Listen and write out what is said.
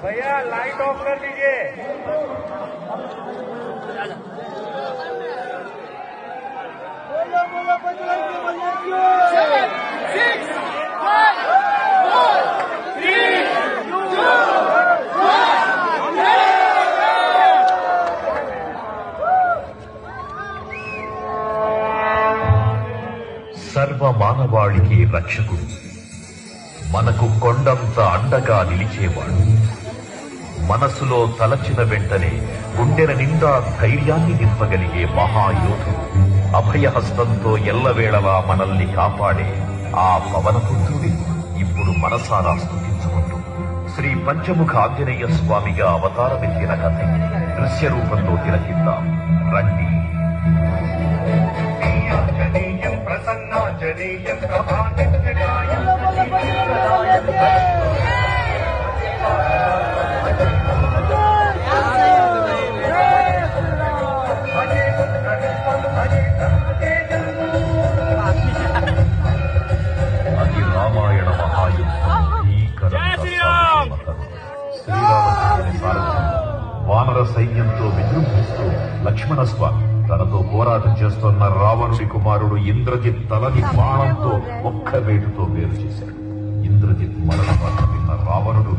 भैया light of कर दीजिए। Seven, 6, 5, 4, 3, 2, 1. సర్వ మానవాళికి రక్షకుడు, మనకు కొండంత అండగా నిలిచేవాడు, మనసులో తలచిన వెంటనే గుండెల నిండా ధైర్యాన్ని నింపగలిగే మహాయోధుడు, అభయహస్తంతో ఎల్లవేళలా మనల్ని కాపాడే ఆ పవనపుత్రుడి ఇప్పుడు మనసారా స్తుతించుకుంటూ శ్రీ పంచముఖ ఆంజనేయ స్వామిగా అవతారమెత్తిన కథ దృశ్య రూపంలో తిలకిద్దాం రండి. ప్రసన్నాంజనేయం అది రామాయణ మహాయుద్ధం శ్రీరామచంద్రుని సారథ్యం వానర సైన్యంతో విజృంభిస్తూ లక్ష్మణ స్వామి తనతో పోరాటం చేస్తున్న రావణుడి కుమారుడు ఇంద్రజిత్ తలని బాణంతో ఒక్క వేటుతో వేరు చేశాడు. ఇంద్రజిత్ మరణ వార్త విన్న రావణుడు